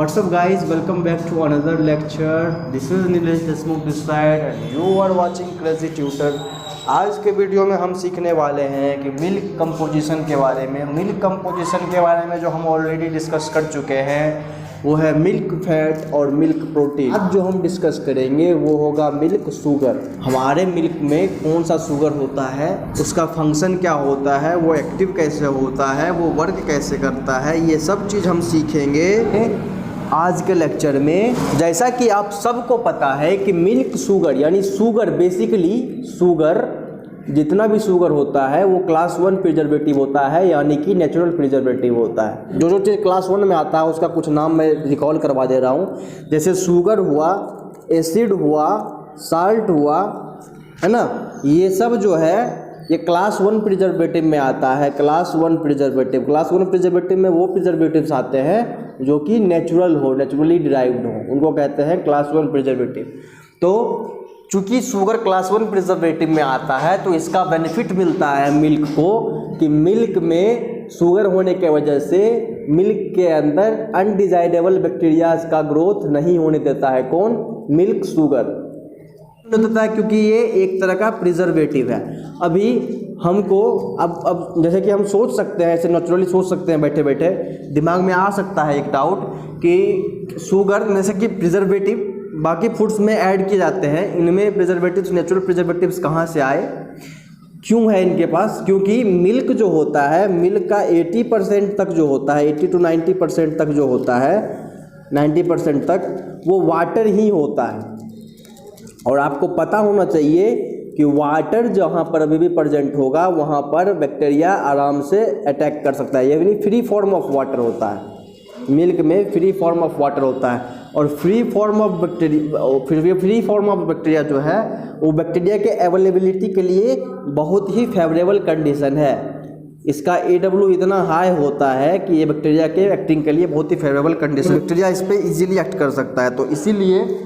What's up guys, welcome back to another lecture. This is Nilesh Desmukh this side and you are watching Crazy Tutor. आज के video में हम सीखने वाले हैं कि मिल्क कंपोजिशन के बारे में। मिल्क कंपोजिशन के बारे में जो हम ऑलरेडी डिस्कस कर चुके हैं वो है मिल्क फैट और मिल्क प्रोटीन। आज जो हम डिस्कस करेंगे वो होगा मिल्क शुगर। हमारे मिल्क में कौन सा शुगर होता है, उसका फंक्शन क्या होता है, वो एक्टिव कैसे होता है, वो वर्क कैसे करता है, ये सब चीज़ हम सीखेंगे आज के लेक्चर में। जैसा कि आप सबको पता है कि मिल्क शुगर यानी शुगर, बेसिकली शुगर, जितना भी शुगर होता है वो क्लास 1 प्रिजर्वेटिव होता है, यानी कि नेचुरल प्रिजर्वेटिव होता है। जो चीज़ क्लास 1 में आता है उसका कुछ नाम मैं रिकॉल करवा दे रहा हूँ। जैसे शुगर हुआ, एसिड हुआ, साल्ट हुआ, है ना, ये सब जो है ये क्लास 1 प्रिजर्वेटिव में आता है। क्लास 1 प्रिजर्वेटिव, क्लास 1 प्रिजर्वेटिव में वो प्रिजर्वेटिव्स आते हैं जो कि नेचुरल हो, नेचुरली डिराइव्ड हो, उनको कहते हैं क्लास 1 प्रिजर्वेटिव। तो चूँकि शुगर क्लास 1 प्रिजर्वेटिव में आता है तो इसका बेनिफिट मिलता है मिल्क को कि मिल्क में शुगर होने के वजह से मिल्क के अंदर अनडिजायरेबल बैक्टीरियाज का ग्रोथ नहीं होने देता है। कौन? मिल्क शुगर देता है, क्योंकि ये एक तरह का प्रिजर्वेटिव है। अभी हमको अब जैसे कि हम सोच सकते हैं, ऐसे नेचुरली सोच सकते हैं, बैठे बैठे दिमाग में आ सकता है एक डाउट कि शुगर जैसे कि प्रिजर्वेटिव बाकी फूड्स में ऐड किए जाते हैं, इनमें प्रिजर्वेटिव्स, नेचुरल प्रिजर्वेटिव्स कहाँ से आए, क्यों है इनके पास? क्योंकि मिल्क जो होता है, मिल्क का 80% तक जो होता है, 80 to 90% तक जो होता है, 90% तक वो वाटर ही होता है। और आपको पता होना चाहिए कि वाटर जहाँ पर अभी भी प्रेजेंट होगा वहाँ पर बैक्टीरिया आराम से अटैक कर सकता है, यानी फ्री फॉर्म ऑफ वाटर होता है। मिल्क में फ्री फॉर्म ऑफ वाटर होता है और फ्री फॉर्म ऑफ बैक्टीरिया जो है वो बैक्टीरिया के अवेलेबिलिटी के लिए बहुत ही फेवरेबल कंडीशन है। इसका AW इतना हाई होता है कि ये बैक्टीरिया के एक्टिंग के लिए बहुत ही फेवरेबल कंडीशन, बैक्टीरिया इस पर इजीली एक्ट कर सकता है। तो इसीलिए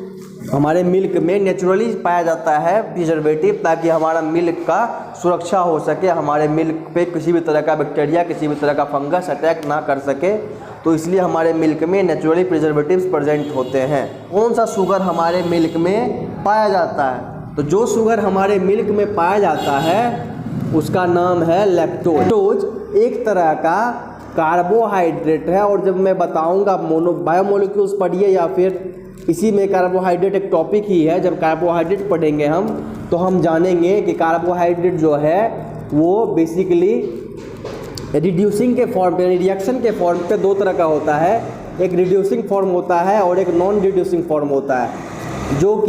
हमारे मिल्क में नेचुरली पाया जाता है प्रिजर्वेटिव, ताकि हमारा मिल्क का सुरक्षा हो सके, हमारे मिल्क पे किसी भी तरह का बैक्टीरिया, किसी भी तरह का फंगस अटैक ना कर सके। तो इसलिए हमारे मिल्क में नेचुरली प्रिजर्वेटिव्स प्रेजेंट होते हैं। कौन सा शुगर हमारे मिल्क में पाया जाता है? तो जो शुगर हमारे मिल्क में पाया जाता है उसका नाम है लैक्टोज। लैक्टोज एक तरह का कार्बोहाइड्रेट है, और जब मैं बताऊंगा बायोमोलिक्यूल्स पढ़िए या फिर इसी में कार्बोहाइड्रेट एक टॉपिक ही है। जब कार्बोहाइड्रेट पढ़ेंगे हम तो हम जानेंगे कि कार्बोहाइड्रेट जो है वो बेसिकली रिड्यूसिंग के फॉर्म पे, रिएक्शन के फॉर्म पे दो तरह का होता है। एक रिड्यूसिंग फॉर्म होता है और एक नॉन रिड्यूसिंग फॉर्म होता है, जो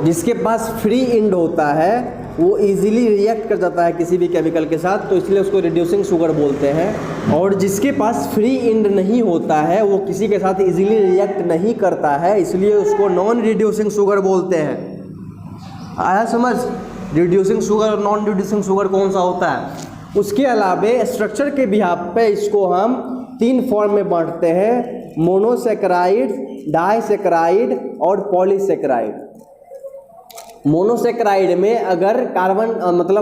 जिसके पास फ्री एंड होता है वो इजीली रिएक्ट कर जाता है किसी भी केमिकल के साथ, तो इसलिए उसको रिड्यूसिंग शुगर बोलते हैं। और जिसके पास फ्री एंड नहीं होता है, वो किसी के साथ इजीली रिएक्ट नहीं करता है, इसलिए उसको नॉन रिड्यूसिंग शुगर बोलते हैं। आया समझ? रिड्यूसिंग शुगर और नॉन रिड्यूसिंग शुगर कौन सा होता है? उसके अलावा स्ट्रक्चर के बिहाफ पे इसको हम 3 फॉर्म में बांटते हैं: मोनोसेकेराइड, डाइसेकेराइड और पॉलीसेकेराइड। मोनोसेकेराइड में अगर कार्बन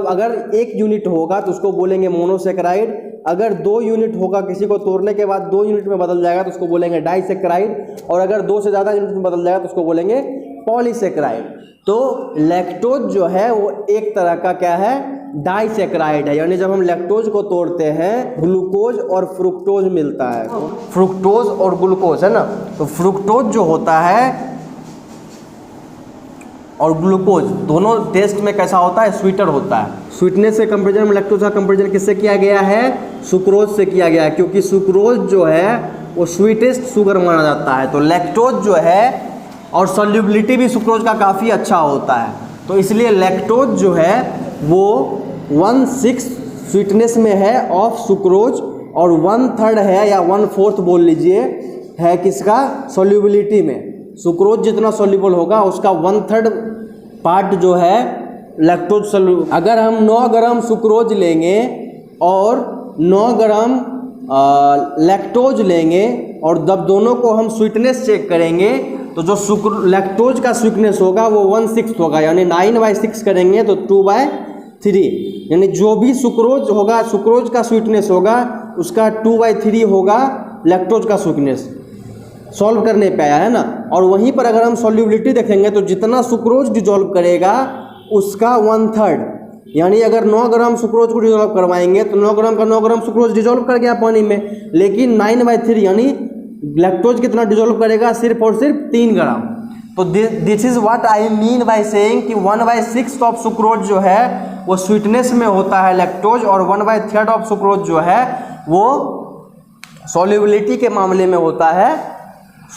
अगर 1 यूनिट होगा तो उसको बोलेंगे मोनोसेकेराइड। अगर 2 यूनिट होगा, किसी को तोड़ने के बाद 2 यूनिट में बदल जाएगा तो उसको बोलेंगे डाइसेकेराइड। और अगर 2 से ज़्यादा यूनिट में बदल जाएगा तो उसको बोलेंगे पॉलीसेकेराइड। तो लैक्टोज जो है वो एक तरह का क्या है? डाइसेकेराइड है। यानी जब हम लैक्टोज को तोड़ते हैं ग्लूकोज और फ्रुक्टोज मिलता है, फ्रुक्टोज और ग्लूकोज, है ना। तो फ्रुक्टोज जो होता है और ग्लूकोज दोनों टेस्ट में कैसा होता है? स्वीटर होता है। स्वीटनेस से कंपेरिजन में लैक्टोज का कंपेरिजन किससे किया गया है? सुक्रोज से किया गया है, क्योंकि सुक्रोज जो है वो स्वीटेस्ट शुगर माना जाता है। तो लैक्टोज जो है, और सॉल्युबिलिटी भी सुक्रोज का काफ़ी अच्छा होता है, तो इसलिए लैक्टोज जो है वो 1/6 स्वीटनेस में है ऑफ सुक्रोज, और 1/3 है या 1/4 बोल लीजिए है किसका? सॉल्युबिलिटी में। सुक्रोज जितना सॉल्युबल होगा उसका 1/3 पार्ट जो है लैक्टोज सॉल्युबल। अगर हम 9 ग्राम सुक्रोज लेंगे और 9 ग्राम लैक्टोज लेंगे और जब दोनों को हम स्वीटनेस चेक करेंगे तो जो लैक्टोज का स्वीटनेस होगा वो 1/6 होगा, यानी 9/6 करेंगे तो 2/3, यानी जो भी सुक्रोज होगा, सुक्रोज का स्वीटनेस होगा उसका 2/3 होगा लैक्टोज का स्वीटनेस। सॉल्व करने पे आया है ना। और वहीं पर अगर हम सॉल्युबिलिटी देखेंगे तो जितना सुक्रोज डिजोल्व करेगा उसका 1/3, यानी अगर 9 ग्राम सुक्रोज को डिजोल्व करवाएंगे तो 9 ग्राम का 9 ग्राम सुक्रोज डिजोल्व कर गया पानी में, लेकिन 9/3 यानी लैक्टोज कितना डिजोल्व करेगा, सिर्फ और सिर्फ 3 ग्राम। तो this is what I mean by saying कि 1/6 ऑफ सुक्रोज जो है वो स्वीटनेस में होता है लैक्टोज, और 1/3 ऑफ सुक्रोज जो है वो सॉल्युबिलिटी के मामले में होता है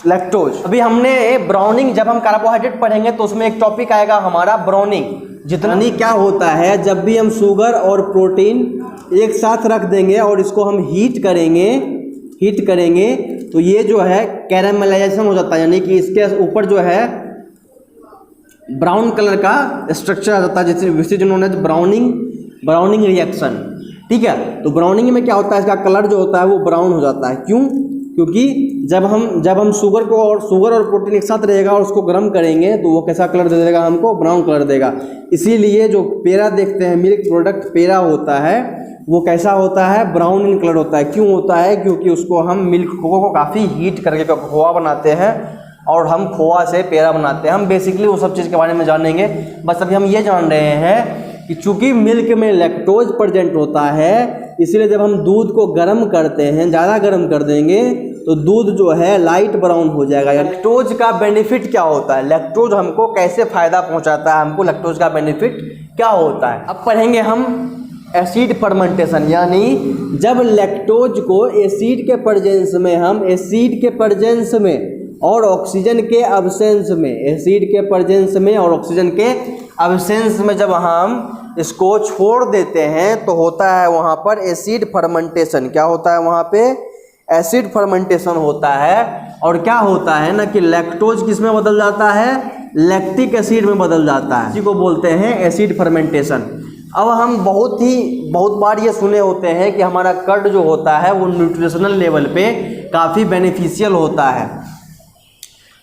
लैक्टोज। अभी हमने ब्राउनिंग, जब हम कार्बोहाइड्रेट पढ़ेंगे तो उसमें एक टॉपिक आएगा हमारा ब्राउनिंग। जितनी क्या होता है, जब भी हम शुगर और प्रोटीन एक साथ रख देंगे और इसको हम हीट करेंगे तो ये जो है कैरामलाइजेशन हो जाता है, यानी कि इसके ऊपर जो है ब्राउन कलर का स्ट्रक्चर आ जाता है, जैसे which is known as browning reaction. ठीक है, तो ब्राउनिंग में क्या होता है, इसका कलर जो होता है वो ब्राउन हो जाता है। क्यों? क्योंकि जब हम शुगर और प्रोटीन एक साथ रहेगा और उसको गर्म करेंगे तो वो कैसा कलर दे देगा हमको, ब्राउन कलर देगा। इसीलिए जो पेड़ा देखते हैं, मिल्क प्रोडक्ट पेड़ा होता है, वो कैसा होता है, ब्राउन इन कलर होता है। क्यों होता है? क्योंकि उसको हम मिल्क को काफ़ी हीट करके खोआ बनाते हैं और हम खोआ से पेड़ा बनाते हैं। हम बेसिकली वो सब चीज़ के बारे में जानेंगे, बस अभी हम ये जान रहे हैं कि चूंकि मिल्क में लैक्टोज प्रेजेंट होता है, इसलिए जब हम दूध को गर्म करते हैं, ज़्यादा गर्म कर देंगे तो दूध जो है लाइट ब्राउन हो जाएगा। लैक्टोज का बेनिफिट क्या होता है, लैक्टोज हमको कैसे फ़ायदा पहुंचाता है, हमको लैक्टोज का बेनिफिट क्या होता है। अब पढ़ेंगे हम एसिड फर्मेंटेशन, यानी जब लैक्टोज को एसिड के प्रेजेंस में और ऑक्सीजन के अब्सेंस में, एसिड के प्रेजेंस में और ऑक्सीजन के अब्सेंस में जब हम इसको छोड़ देते हैं तो होता है वहाँ पर एसिड फर्मेंटेशन। क्या होता है वहाँ पे? एसिड फर्मेंटेशन होता है। और क्या होता है ना कि लैक्टोज किस में बदल जाता है, लैक्टिक एसिड में बदल जाता है, इसी को बोलते हैं एसिड फर्मेंटेशन। अब हम बहुत बार ये सुने होते हैं कि हमारा कर्ड जो होता है वो न्यूट्रिशनल लेवल पे काफ़ी बेनिफिशियल होता है।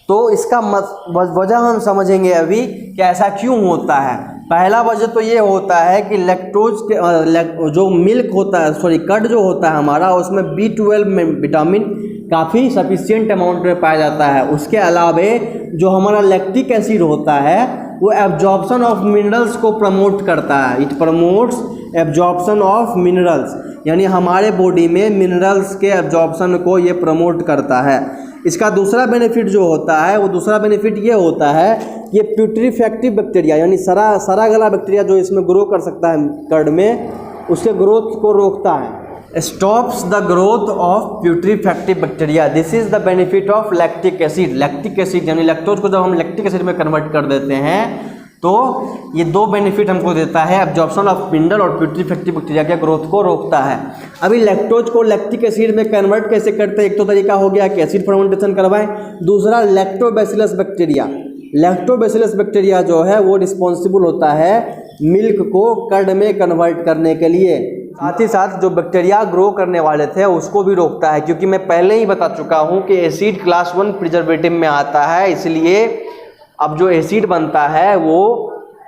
तो इसका वजह हम समझेंगे अभी कि ऐसा क्यों होता है। पहला वजह तो ये होता है कि लैक्टोज के जो मिल्क होता है, कर्ड जो होता है हमारा, उसमें B12 में विटामिन काफ़ी सफिशिएंट अमाउंट में पाया जाता है। उसके अलावे जो हमारा लैक्टिक एसिड होता है वो एब्जॉर्प्शन ऑफ मिनरल्स को प्रमोट करता है। It promotes absorption of minerals, यानी हमारे बॉडी में मिनरल्स के एब्जॉर्प्शन को ये प्रमोट करता है। इसका दूसरा बेनिफिट जो होता है, वो दूसरा बेनिफिट ये होता है, ये प्यूट्रीफैक्टिव बैक्टीरिया, यानी सरा गला बैक्टीरिया जो इसमें ग्रो कर सकता है कर्ड में, उसके ग्रोथ को रोकता है। Stops the growth of putrefactive bacteria. This is the benefit of lactic acid. Lactic acid यानी लैक्टोज को जब हम लैक्टिक एसिड में कन्वर्ट कर देते हैं तो ये दो बेनिफिट हमको देता है, एब्जॉर्प्शन ऑफ मिनरल और प्यूट्रीफैक्टिव बैक्टीरिया के ग्रोथ को रोकता है। अभी लैक्टोज को लैक्टिक एसिड में कन्वर्ट कैसे करते हैं? एक तो तरीका हो गया कि एसिड फर्मेंटेशन करवाएं, दूसरा लैक्टोबैसिलस बैक्टीरिया। लैक्टोबैसिलस बैक्टीरिया जो है वो रिस्पॉन्सिबल होता है मिल्क को कर्ड में कन्वर्ट करने के लिए। साथ ही साथ जो बैक्टीरिया ग्रो करने वाले थे उसको भी रोकता है, क्योंकि मैं पहले ही बता चुका हूँ कि एसिड क्लास 1 प्रिजर्वेटिव में आता है, इसलिए अब जो एसिड बनता है वो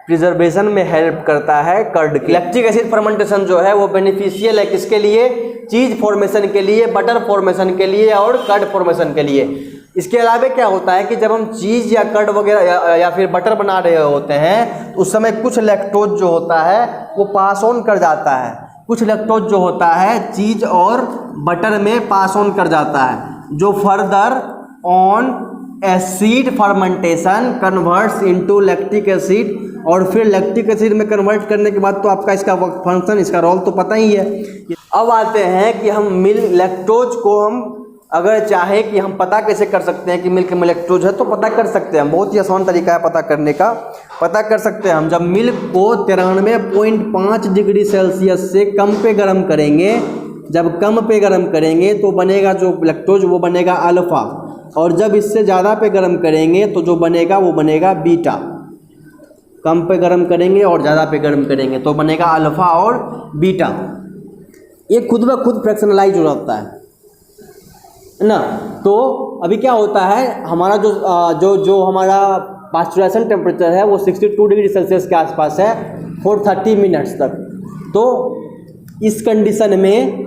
प्रिजर्वेशन में हेल्प करता है कर्ड की। लैक्टिक एसिड फर्मेंटेशन जो है वो बेनिफिशियल है किसके लिए? चीज फॉर्मेशन के लिए, बटर फॉर्मेशन के लिए और कर्ड फॉर्मेशन के लिए। इसके अलावा क्या होता है कि जब हम चीज़ या कर्ड वगैरह या फिर बटर बना रहे होते हैं तो उस समय कुछ लैक्टोज जो होता है वो पास ऑन कर जाता है, कुछ लैक्टोज जो होता है चीज़ और बटर में पास ऑन कर जाता है, जो further on acid fermentation converts into lactic acid. और फिर लैक्टिक एसिड में कन्वर्ट करने के बाद तो आपका इसका फंक्शन, इसका रोल तो पता ही है। अब आते हैं कि हम लैक्टोज को हम अगर चाहे कि हम पता कैसे कर सकते हैं कि मिल्क में लैक्टोज है, तो पता कर सकते हैं। बहुत ही आसान तरीका है पता करने का। पता कर सकते हैं हम जब मिल्क को 93.5 डिग्री सेल्सियस से कम पे गर्म करेंगे, जब कम पे गर्म करेंगे तो बनेगा जो लैक्टोज वो बनेगा अल्फ़ा, और जब इससे ज़्यादा पे गर्म करेंगे तो जो बनेगा वो बनेगा बीटा। कम पे गर्म करेंगे और ज़्यादा पे गर्म करेंगे तो बनेगा अल्फ़ा और बीटा। ये खुद ब खुद फ्रैक्शनलाइज हो जाता है ना। तो अभी क्या होता है, हमारा जो हमारा पास्चुराइजेशन टेम्परेचर है वो 62 डिग्री सेल्सियस के आसपास है फॉर 30 मिनट्स तक। तो इस कंडीशन में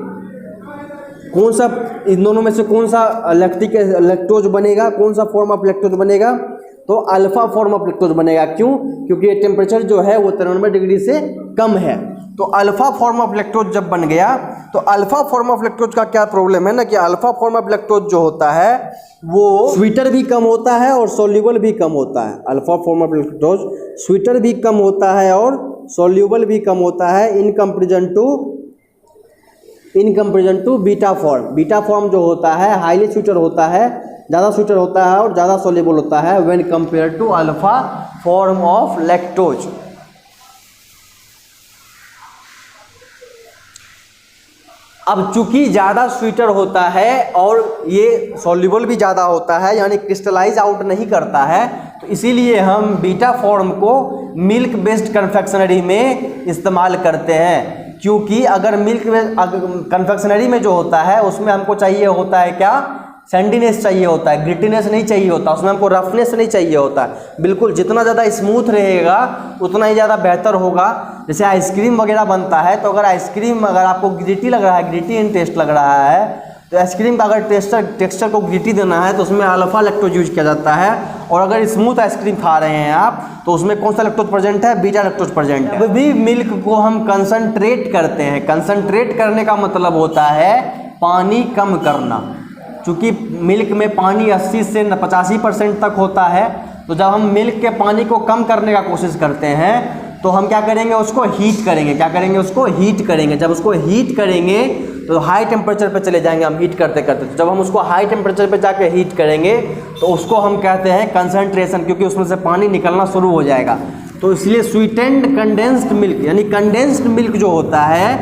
कौन सा, इन दोनों में से कौन सा लैक्टोज बनेगा, कौन सा फॉर्म ऑफ लैक्टोज बनेगा? तो अल्फा फॉर्म ऑफ लैक्टोज बनेगा। क्यों? क्योंकि ये टेम्परेचर जो है वो 93 डिग्री से कम है। तो अल्फा फॉर्म ऑफ लैक्टोज जब बन गया, तो अल्फा फॉर्म ऑफ लैक्टोज का क्या प्रॉब्लम है ना कि अल्फा फॉर्म ऑफ लैक्टोज जो होता है वो स्वीटर भी कम होता है और सोल्यूबल भी कम होता है। Alpha form of lactose sweeter भी कम होता है और सोल्यूबल भी कम होता है in comparison to beta form. Beta form जो होता है हाईली स्वीटर होता है, ज़्यादा स्वीटर होता है और ज़्यादा सोल्यूबल होता है when compare to alpha form of lactose. अब चूंकि ज़्यादा स्वीटर होता है और ये सोल्यूबल भी ज़्यादा होता है, यानी क्रिस्टलाइज आउट नहीं करता है, तो इसीलिए हम बीटा फॉर्म को मिल्क बेस्ड कन्फेक्शनरी में इस्तेमाल करते हैं। क्योंकि अगर मिल्क कन्फेक्शनरी में जो होता है उसमें हमको चाहिए होता है क्या? सैंडीनेस चाहिए होता है, ग्रिटीनेस नहीं चाहिए होता, उसमें हमको रफनेस नहीं चाहिए होता। बिल्कुल जितना ज़्यादा स्मूथ रहेगा उतना ही ज़्यादा बेहतर होगा। जैसे आइसक्रीम वगैरह बनता है, तो अगर आइसक्रीम अगर आपको ग्रिटी लग रहा है, ग्रिटी इन टेस्ट लग रहा है, तो आइसक्रीम का अगर टेक्सचर को ग्रिटी देना है तो उसमें अल्फा लैक्टोज यूज किया जाता है। और अगर स्मूथ आइसक्रीम खा रहे हैं आप तो उसमें कौन सा लैक्टोज प्रेजेंट है? बीटा लैक्टोज प्रेजेंट है। जब भी मिल्क को हम कंसंट्रेट करते हैं, कंसंट्रेट करने का मतलब होता है पानी कम करना। चूँकि मिल्क में पानी 80 से 85% तक होता है, तो जब हम मिल्क के पानी को कम करने का कोशिश करते हैं तो हम क्या करेंगे? उसको हीट करेंगे। क्या करेंगे? उसको हीट करेंगे। जब उसको हीट करेंगे तो हाई टेम्परेचर पे चले जाएंगे हम हीट करते करते। तो जब हम उसको हाई टेम्परेचर पे जाके हीट करेंगे तो उसको हम कहते हैं कंसंट्रेशन, क्योंकि उसमें से पानी निकलना शुरू हो जाएगा। तो इसलिए स्वीटेंड कंडेंस्ड मिल्क, यानी कंडेंस्ड मिल्क जो होता है,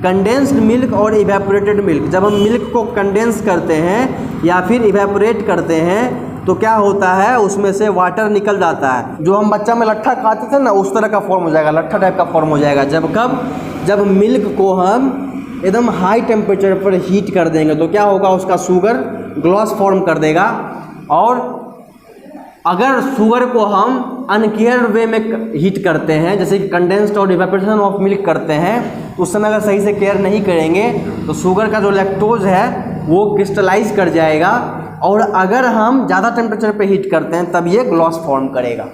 कंडेंस्ड मिल्क और इवेपोरेटेड मिल्क, जब हम मिल्क को कंडेंस करते हैं या फिर इवेपोरेट करते हैं तो क्या होता है? उसमें से वाटर निकल जाता है। जो हम बच्चा में लट्ठा खाते थे ना, उस तरह का फॉर्म हो जाएगा, लट्ठा टाइप का फॉर्म हो जाएगा। जब मिल्क को हम एकदम हाई टेम्परेचर पर हीट कर देंगे तो क्या होगा? उसका शुगर ग्लॉस फॉर्म कर देगा। और अगर शुगर को हम अनकेयर वे में हीट करते हैं, जैसे कि कंडेंस्ड और इवेपोरेशन ऑफ मिल्क करते हैं, तो उस समय अगर सही से केयर नहीं करेंगे तो शुगर का जो लैक्टोज है वो क्रिस्टलाइज कर जाएगा। और अगर हम ज़्यादा टेम्परेचर पे हीट करते हैं तब ये ग्लॉस फॉर्म करेगा।